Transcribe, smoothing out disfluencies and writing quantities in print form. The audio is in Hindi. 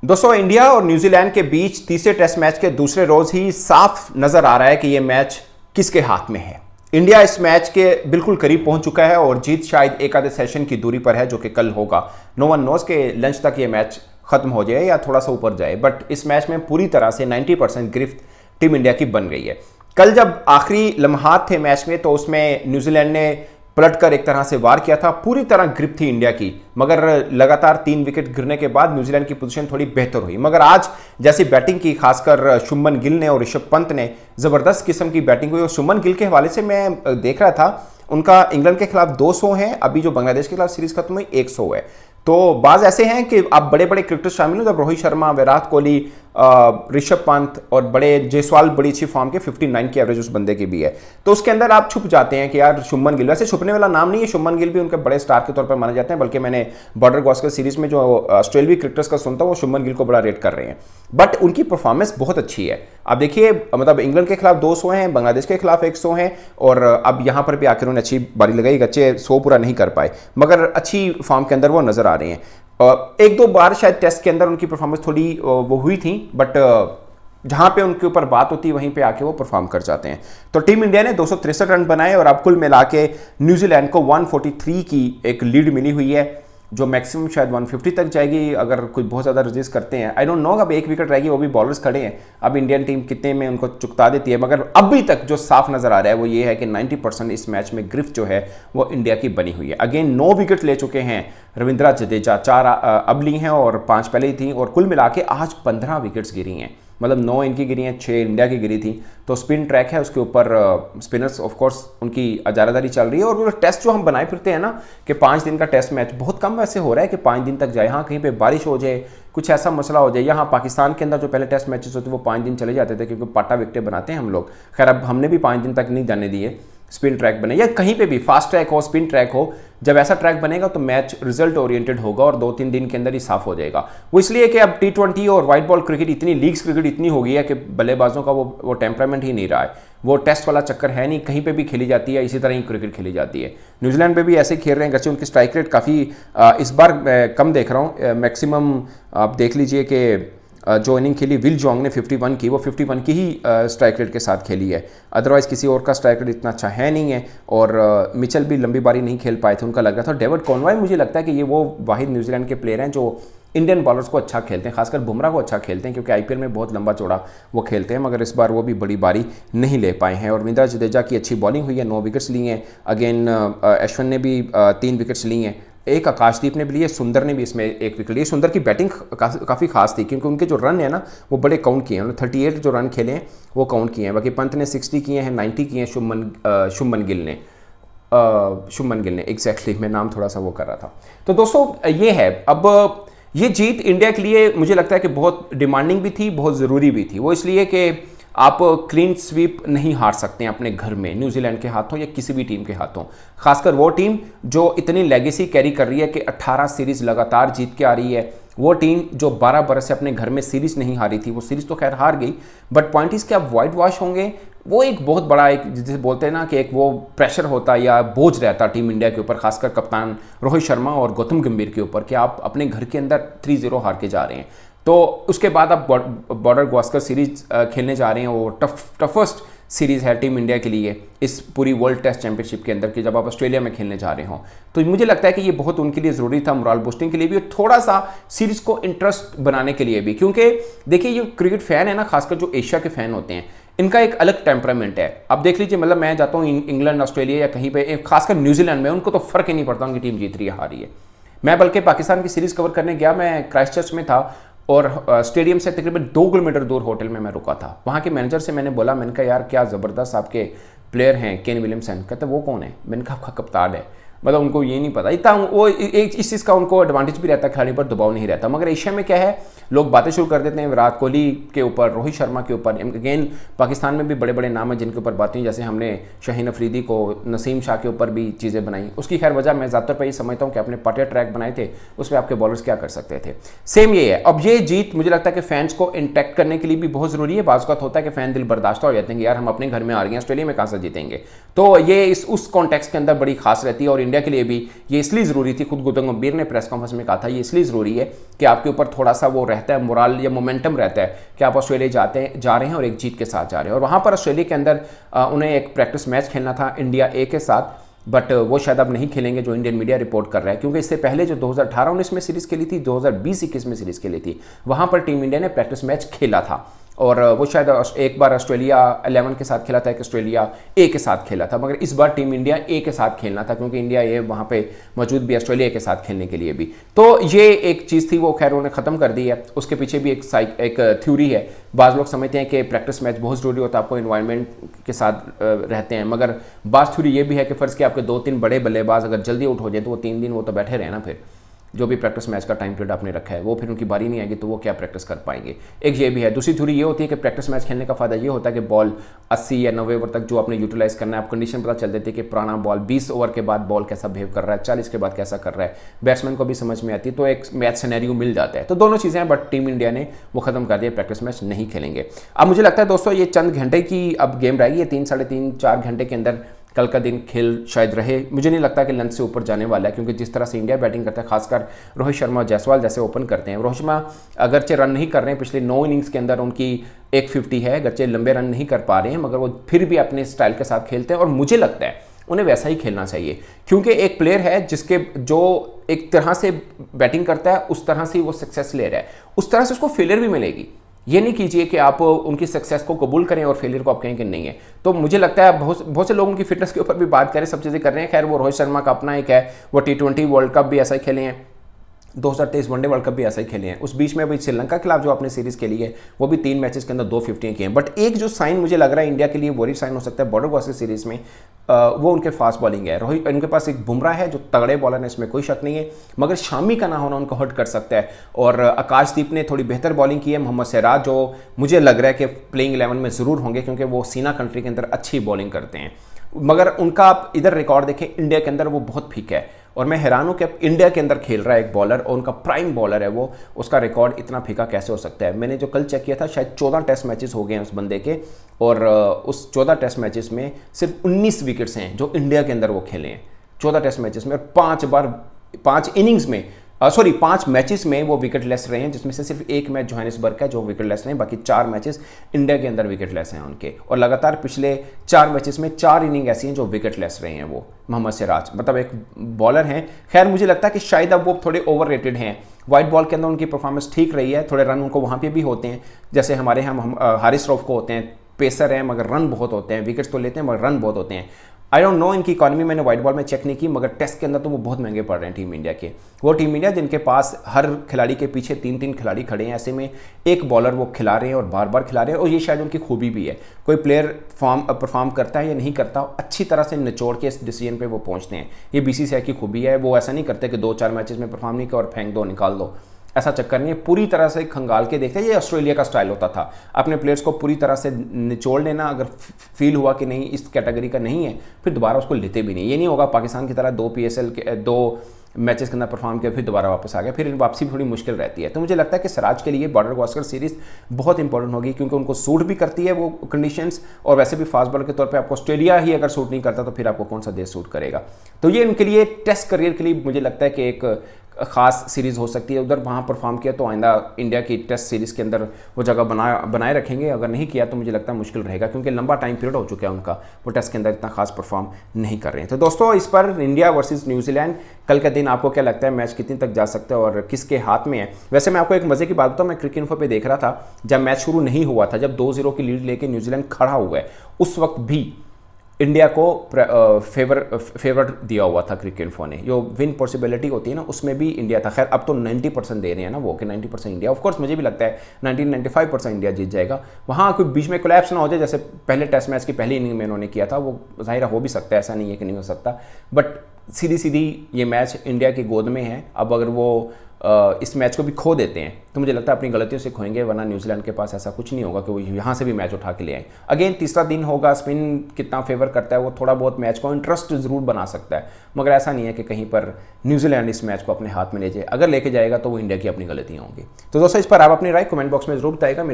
दोस्तों, इंडिया और न्यूजीलैंड के बीच तीसरे टेस्ट मैच के दूसरे रोज ही साफ नजर आ रहा है कि यह मैच किसके हाथ में है। इंडिया इस मैच के बिल्कुल करीब पहुंच चुका है और जीत शायद एक आधे सेशन की दूरी पर है, जो कि कल होगा। नो वन नोज के लंच तक यह मैच खत्म हो जाए या थोड़ा सा ऊपर जाए, बट इस मैच में पूरी तरह से 90% गिरफ्त टीम इंडिया की बन गई है। कल जब आखिरी लम्हात थे मैच में, तो उसमें न्यूजीलैंड ने पलटकर एक तरह से वार किया था। पूरी तरह ग्रिप थी इंडिया की, मगर लगातार 3 विकेट गिरने के बाद न्यूजीलैंड की पोजीशन थोड़ी बेहतर हुई। मगर आज जैसी बैटिंग की, खासकर शुभमन गिल ने और ऋषभ पंत ने, जबरदस्त किस्म की बैटिंग हुई। और शुभमन गिल के हवाले से मैं देख रहा था, उनका इंग्लैंड के खिलाफ 200 है, अभी जो बांग्लादेश के खिलाफ सीरीज खत्म हुई 100 है। तो बाज ऐसे हैं कि अब बड़े बड़े क्रिकेटर्स शामिल हो, जब रोहित शर्मा, विराट कोहली, ऋषभ पंत और बड़े जायसवाल बड़ी अच्छी फॉर्म के 59 की एवरेज उस बंदे की भी है, तो उसके अंदर आप छुप जाते हैं कि यार शुभमन गिल। वैसे छुपने वाला नाम नहीं है, शुभमन गिल भी उनके बड़े स्टार के तौर पर माने जाते हैं, बल्कि मैंने बॉर्डर गावस्कर सीरीज में जो ऑस्ट्रेलियाई क्रिकेटर्स का सुनता हूं, वो शुभमन गिल को बड़ा रेट कर रहे हैं। बट उनकी परफॉर्मेंस बहुत अच्छी है। आप देखिए, मतलब इंग्लैंड के खिलाफ 200 हैं, बांग्लादेश के खिलाफ 100 हैं, और अब यहां पर भी आखिर उन्होंने अच्छी बारी लगाई। अच्छे 100 पूरा नहीं कर पाए, मगर अच्छी फॉर्म के अंदर वो नजर आ रहे हैं। एक दो बार शायद टेस्ट के अंदर उनकी परफॉर्मेंस थोड़ी वो हुई थी, बट जहां पे उनके ऊपर बात होती है वहीं पे आके वो परफॉर्म कर जाते हैं। तो टीम इंडिया ने 263 रन बनाए और अब कुल मिला के न्यूजीलैंड को 143 की एक लीड मिली हुई है, जो मैक्सिमम शायद 150 तक जाएगी अगर कोई बहुत ज़्यादा रजिस्ट करते हैं। आई डोंट नो, अब एक विकेट रहेगी, वो भी बॉलर्स खड़े हैं, अब इंडियन टीम कितने में उनको चुकता देती है। मगर अभी तक जो साफ नज़र आ रहा है वो ये है कि 90% इस मैच में गिरफ्त जो है वो इंडिया की बनी हुई है। अगेन 9 विकेट ले चुके हैं रविंद्र जडेजा, 4 अब ली हैं और 5 पहले ही थी, और कुल मिला के आज 15 विकेट्स गिरी हैं। मतलब 9 इनकी गिरी हैं, 6 इंडिया की गिरी थी। तो स्पिन ट्रैक है, उसके ऊपर स्पिनर्स ऑफ कोर्स उनकी अजारादारी चल रही है। और वो टेस्ट जो हम बनाए फिरते हैं ना कि 5 दिन का टेस्ट मैच, बहुत कम वैसे हो रहा है कि 5 दिन तक जाए। हाँ, कहीं पे बारिश हो जाए, कुछ ऐसा मसला हो जाए। यहाँ पाकिस्तान के अंदर जो पहले टेस्ट मैचेस होते वो 5 दिन चले जाते थे, क्योंकि पाटा विकेटें बनाते हैं हम लोग। खैर, अब हमने भी 5 दिन तक नहीं जाने दिए। स्पिन ट्रैक बने या कहीं पे भी फास्ट ट्रैक हो, स्पिन ट्रैक हो, जब ऐसा ट्रैक बनेगा तो मैच रिजल्ट ओरिएंटेड होगा और 2-3 दिन के अंदर ही साफ हो जाएगा। वो इसलिए कि अब T20 और वाइट बॉल क्रिकेट इतनी, लीग्स क्रिकेट इतनी हो गई है कि बल्लेबाजों का वो टेम्परामेंट ही नहीं रहा है। वो टेस्ट वाला चक्कर है नहीं, कहीं पे भी खेली जाती है, इसी तरह ही क्रिकेट खेली जाती है। न्यूजीलैंड पे भी ऐसे खेल रहे हैं, गर्चे उनकी स्ट्राइक रेट काफ़ी इस बार कम देख रहा हूँ। मैक्सिमम आप देख लीजिए कि जो इनिंग खेली विल जोंग ने 51 की, वो 51 की ही स्ट्राइक रेट के साथ खेली है। अदरवाइज़ किसी और का स्ट्राइक रेट इतना अच्छा है नहीं है। और मिचेल भी लंबी बारी नहीं खेल पाए थे, उनका लग रहा था। डेविड कॉनवॉय, मुझे लगता है कि ये वो वाहिद न्यूजीलैंड के प्लेयर हैं जो इंडियन बॉलर्स को अच्छा खेलते हैं, खासकर बुमराह को अच्छा खेलते हैं, क्योंकि आईपीएल में बहुत लंबा चौड़ा वो खेलते हैं। मगर इस बार वो भी बड़ी बारी नहीं ले पाए हैं। और रविंद्र जडेजा की अच्छी बॉलिंग हुई है, 9 विकेट्स लिए हैं। अगेन अश्विन ने भी 3 विकेट्स लिए हैं, एक आकाशदीप ने भी लिए, सुंदर ने भी इसमें 1 विकेट लिए। सुंदर की बैटिंग काफ़ी खास थी, क्योंकि उनके जो रन है ना वो बड़े काउंट किए हैं। उन्होंने 38 जो रन खेले हैं वो काउंट किए हैं। बाकी पंत ने 60 किए हैं, 90 किए हैं शुभमन गिल ने एग्जैक्टली, मैं नाम थोड़ा सा वो कर रहा था। तो दोस्तों, ये है अब ये जीत इंडिया के लिए मुझे लगता है कि बहुत डिमांडिंग भी थी, बहुत ज़रूरी भी थी। वो इसलिए कि आप क्लीन स्वीप नहीं हार सकते हैं अपने घर में न्यूजीलैंड के हाथों या किसी भी टीम के हाथों, खासकर वो टीम जो इतनी लेगेसी कैरी कर रही है कि 18 सीरीज लगातार जीत के आ रही है। वो टीम जो 12 बरस से अपने घर में सीरीज नहीं हारी थी, वो सीरीज तो खैर हार गई, बट पॉइंट इस कि आप वाइट वॉश होंगे। वो एक बहुत बड़ा, एक जिसे बोलते हैं ना कि एक वो प्रेशर होता या बोझ रहता टीम इंडिया के ऊपर, खासकर कप्तान रोहित शर्मा और गौतम गंभीर के ऊपर, कि आप अपने घर के अंदर 3-0 हार के जा रहे हैं। तो उसके बाद आप बॉर्डर गावस्कर सीरीज खेलने जा रहे हैं, वो टफेस्ट सीरीज है टीम इंडिया के लिए इस पूरी वर्ल्ड टेस्ट चैंपियनशिप के अंदर, कि जब आप ऑस्ट्रेलिया में खेलने जा रहे हो। तो मुझे लगता है कि ये बहुत उनके लिए ज़रूरी था, मोरल बूस्टिंग के लिए भी और थोड़ा सा सीरीज को इंटरेस्ट बनाने के लिए भी। क्योंकि देखिए, ये क्रिकेट फैन है ना, खासकर जो एशिया के फैन होते हैं, इनका एक अलग टेम्परामेंट है। अब देख लीजिए, मतलब मैं जाता हूँ इंग्लैंड, ऑस्ट्रेलिया या कहीं पे, खासकर न्यूजीलैंड में, उनको तो फर्क ही नहीं पड़ता उनकी टीम जीत रही है हारी है। मैं बल्कि पाकिस्तान की सीरीज़ कवर करने गया, मैं क्राइस्टचर्च में था और स्टेडियम से तकरीबन 2 किलोमीटर दूर होटल में मैं रुका था। वहाँ के मैनेजर से मैंने बोला, मैंने कहा यार क्या ज़बरदस्त आपके प्लेयर हैं केन विलियमसन। कहते वो कौन है? मैंने कहा आपका कप्तान है। मतलब उनको ये नहीं पता इतना, वो एक इस चीज़ का उनको एडवांटेज भी रहता है, खिलाड़ी पर दबाव नहीं रहता। मगर एशिया में क्या है, लोग बातें शुरू कर देते हैं विराट कोहली के ऊपर, रोहित शर्मा के ऊपर। अगेन पाकिस्तान में भी बड़े बड़े नाम हैं जिनके ऊपर बातें, जैसे हमने शाहीन अफरीदी को, नसीम शाह के ऊपर भी चीज़ें बनाई। उसकी खैर वजह मैं ज़्यादातर पर ये समझता हूँ कि आपने पार्टिया ट्रैक बनाए थे, उसमें आपके बॉलर्स क्या कर सकते थे। सेम ये है। अब ये जीत मुझे लगता है कि फैंस को इंटैक्ट करने के लिए भी बहुत ज़रूरी है। बाज़ वक़्त होता है कि फ़ैन दिल बर्दाश्त हो जाते हैं कि यार हम अपने घर में आ रहे हैं, ऑस्ट्रेलिया में कहाँ से जीतेंगे। तो ये उस कॉन्टेक्स्ट के अंदर बड़ी खास रहती है और इंडिया इंडिया के लिए भी ये इसलिए ज़रूरी थी, खुद गौतम गंभीर ने प्रेस कॉन्फ्रेंस में कहा था, ये इसलिए ज़रूरी है कि आपके ऊपर थोड़ा सा वो रहता है, मोरल या मोमेंटम रहता है कि आप ऑस्ट्रेलिया जा रहे हैं और एक जीत के साथ जा रहे हैं। और वहाँ पर ऑस्ट्रेलिया के अंदर उन्हें एक प्रैक्टिस मैच खेलना था इंडिया ए के साथ, बट वो शायद अब नहीं खेलेंगे, जो इंडियन मीडिया रिपोर्ट कर रहा है, क्योंकि इससे पहले जो 2018-19 में सीरीज़ खेली थी, 2020-21 में सीरीज़ खेली थी, वहाँ पर टीम इंडिया ने प्रैक्टिस मैच खेला था और वो शायद एक बार ऑस्ट्रेलिया 11 के साथ खेला था, एक ऑस्ट्रेलिया ए के साथ खेला था, मगर इस बार टीम इंडिया ए के साथ खेलना था क्योंकि इंडिया ए वहाँ पे मौजूद भी ऑस्ट्रेलिया के साथ खेलने के लिए भी। तो ये एक चीज़ थी, वो खैर उन्होंने ख़त्म कर दी है। उसके पीछे भी एक थ्योरी है। बाज़ लोग समझते हैं कि प्रैक्टिस मैच बहुत ज़रूरी होता है, आपको इन्वायरमेंट के साथ रहते हैं, मगर बाज़ थ्योरी ये भी है कि फ़र्ज़ कि आपके 2-3 बड़े बल्लेबाज अगर जल्दी आउट हो जाए तो वो 3 दिन वो तो बैठे रहे ना, फिर जो भी प्रैक्टिस मैच का टाइम पीरियड आपने रखा है वो फिर उनकी बारी नहीं आएगी तो वो क्या प्रैक्टिस कर पाएंगे। एक ये भी है। दूसरी थ्योरी ये होती है कि प्रैक्टिस मैच खेलने का फ़ायदा ये होता है कि बॉल 80 या 90 ओवर तक जो आपने यूटिलाइज करना है, आप कंडीशन पता चल देती है कि पुराना बॉल 20 ओवर के बाद बॉल कैसा बिहेव कर रहा है, 40 के बाद कैसा कर रहा है, बैट्समैन को भी समझ में आती है, तो एक मैच सिनेरियो मिल जाता है। तो दोनों चीज़ें हैं, बट टीम इंडिया ने वो खत्म कर दिया, प्रैक्टिस मैच नहीं खेलेंगे। अब मुझे लगता है दोस्तों ये चंद घंटे की अब गेम रहेगी, ये 3, साढ़े 3, 4 घंटे के अंदर कल का दिन खेल शायद रहे। मुझे नहीं लगता कि लंच से ऊपर जाने वाला है, क्योंकि जिस तरह से इंडिया बैटिंग करता है, खासकर रोहित शर्मा जायसवाल जैसे ओपन करते हैं। रोहित शर्मा अगरचे रन नहीं कर रहे हैं, पिछले 9 इनिंग्स के अंदर उनकी 150 है, अगरचे लंबे रन नहीं कर पा रहे हैं, मगर वो फिर भी अपने स्टाइल के साथ खेलते हैं और मुझे लगता है उन्हें वैसा ही खेलना चाहिए, क्योंकि एक प्लेयर है जिसके जो एक तरह से बैटिंग करता है उस तरह से वो सक्सेस ले रहा है, उस तरह से उसको फेलियर भी मिलेगी। ये नहीं कीजिए कि आप उनकी सक्सेस को कबूल करें और फेलियर को आप कहें कि नहीं है। तो मुझे लगता है बहुत से लोग उनकी फिटनेस के ऊपर भी बात करें, सब चीज़ें कर रहे हैं। खैर वो रोहित शर्मा का अपना एक है, वो T20 वर्ल्ड कप भी ऐसा ही खेले हैं, 2023 वनडे वर्ल्ड कप भी ऐसा ही खेले हैं। उस बीच में अभी श्रीलंका के खिलाफ जो आपने सीरीज़ खेली है वो भी 3 मैचेस के अंदर 2 50 किए हैं। बट एक जो साइन मुझे लग रहा है इंडिया के लिए वरी साइन हो सकता है बॉर्डर गावस्कर सीरीज़ में, वो उनके फास्ट बॉलिंग है। रोहित, उनके पास एक बुमराह है जो तगड़े बॉलर है, इसमें कोई शक नहीं है, मगर शामी का ना होना उनको हर्ट कर सकता है। और आकाशदीप ने थोड़ी बेहतर बॉलिंग की है। मोहम्मद सिराज जो मुझे लग रहा है कि प्लेइंग 11 में ज़रूर होंगे, क्योंकि वो सीना कंट्री के अंदर अच्छी बॉलिंग करते हैं, मगर उनका आप इधर रिकॉर्ड देखें इंडिया के अंदर वो बहुत फीका है। और मैं हैरान हूँ कि इंडिया के अंदर खेल रहा है एक बॉलर और उनका प्राइम बॉलर है वो, उसका रिकॉर्ड इतना फीका कैसे हो सकता है। मैंने जो कल चेक किया था, शायद 14 टेस्ट मैचेस हो गए हैं उस बंदे के, और उस 14 टेस्ट मैचेस में सिर्फ 19 विकेट्स हैं जो इंडिया के अंदर वो खेले हैं 14 टेस्ट मैचेस में, और 5 इनिंग्स में 5 मैचेस में वो विकेट लेस रहे हैं, जिसमें से सिर्फ एक मैच जोहानिसबर्ग का जो विकेट लेस रहे हैं, बाकी 4 मैचेस इंडिया के अंदर विकेट लेस हैं उनके। और लगातार पिछले 4 मैचेस में 4 इनिंग ऐसी हैं जो विकेट लेस रहे हैं वो मोहम्मद सिराज, मतलब एक बॉलर हैं। खैर मुझे लगता है कि शायद अब वो थोड़े ओवर रेटेड हैं। वाइट बॉल के अंदर उनकी परफॉर्मेंस ठीक रही है, थोड़े रन उनको वहाँ पर भी होते हैं, जैसे हमारे यहाँ हारिस रऊफ को होते हैं, पेसर हैं मगर रन बहुत होते हैं, विकेट्स तो लेते हैं मगर रन बहुत होते हैं। आई डोंट नो इनकी इकॉनमी मैंने वाइट बॉल में चेक नहीं की, मगर टेस्ट के अंदर तो वो बहुत महंगे पड़ रहे हैं टीम इंडिया के। वो टीम इंडिया जिनके पास हर खिलाड़ी के पीछे 3-3 खिलाड़ी खड़े हैं, ऐसे में एक बॉलर वो खिला रहे हैं और बार बार खिला रहे हैं, और ये शायद उनकी खूबी भी है। कोई प्लेयर परफॉर्म करता है या नहीं करता, अच्छी तरह से निचोड़ के इस डिसीजन पे वो पहुंचते हैं। ये BCCI की खूबी है, वो ऐसा नहीं करते कि 2-4 मैचेस में परफॉर्म नहीं किया और फेंक दो, निकाल दो, ऐसा चक्कर नहीं है। पूरी तरह से खंगाल के देखते हैं। ये ऑस्ट्रेलिया का स्टाइल होता था, अपने प्लेयर्स को पूरी तरह से निचोड़ लेना, अगर फील हुआ कि नहीं इस कैटेगरी का नहीं है फिर दोबारा उसको लेते भी नहीं। ये नहीं होगा पाकिस्तान की तरह 2 PSL के 2 मैचेस के अंदर परफॉर्म किया फिर दोबारा वापस आ गया, फिर वापसी थोड़ी मुश्किल रहती है। तो मुझे लगता है कि सिराज के लिए बॉर्डर गावस्कर सीरीज़ बहुत इंपॉर्टेंट होगी, क्योंकि उनको सूट भी करती है वो कंडीशंस, और वैसे भी फास्ट बॉलर के तौर पे आपको ऑस्ट्रेलिया ही अगर सूट नहीं करता तो फिर आपको कौन सा देश सूट करेगा। तो ये उनके लिए टेस्ट करियर के लिए मुझे लगता है कि एक खास सीरीज़ हो सकती है। उधर वहाँ परफॉर्म किया तो आइंदा इंडिया की टेस्ट सीरीज़ के अंदर वो जगह बनाए रखेंगे, अगर नहीं किया तो मुझे लगता है मुश्किल रहेगा, क्योंकि लंबा टाइम पीरियड हो चुका है उनका, वो टेस्ट के अंदर इतना खास परफॉर्म नहीं कर रहे हैं। तो दोस्तों इस पर इंडिया वर्सेस न्यूजीलैंड कल का दिन आपको क्या लगता है, मैच कितनी तक जा सकता है और किसके हाथ में है। वैसे मैं आपको एक मजे की बात बताऊँ, मैं क्रिकेट इन्फो पे देख रहा था, जब मैच शुरू नहीं हुआ था, जब 2-0 की लीड लेके न्यूजीलैंड खड़ा हुआ है, उस वक्त भी इंडिया को फेवर दिया हुआ था क्रिकेट इन्फो ने। जो विन पॉसिबिलिटी होती है ना, उसमें भी इंडिया था। खैर अब तो 90% दे रहे हैं ना वो, कि 90% इंडिया। ऑफ कोर्स मुझे भी लगता है 95% इंडिया जीत जाएगा। वहाँ कोई बीच में कोलैप्स ना हो जाए, जैसे पहले टेस्ट मैच की पहली इनिंग में उन्होंने किया था, वो ज़ाहिर हो भी सकता है, ऐसा नहीं है कि नहीं हो सकता। बट सीधी ये मैच इंडिया की गोद में है। अब अगर वो इस मैच को भी खो देते हैं तो मुझे लगता है अपनी गलतियों से खोएंगे, वरना न्यूजीलैंड के पास ऐसा कुछ नहीं होगा कि वो यहाँ से भी मैच उठा के ले आए। अगेन तीसरा दिन होगा, स्पिन कितना फेवर करता है, वो थोड़ा बहुत मैच को इंटरेस्ट ज़रूर बना सकता है, मगर ऐसा नहीं है कि कहीं पर न्यूजीलैंड इस मैच को अपने हाथ में ले जाए। अगर लेके जाएगा तो वो इंडिया की अपनी गलतियाँ होंगी। तो दोस्तों इस पर आप अपनी राय कमेंट बॉक्स में जरूर बताएगा।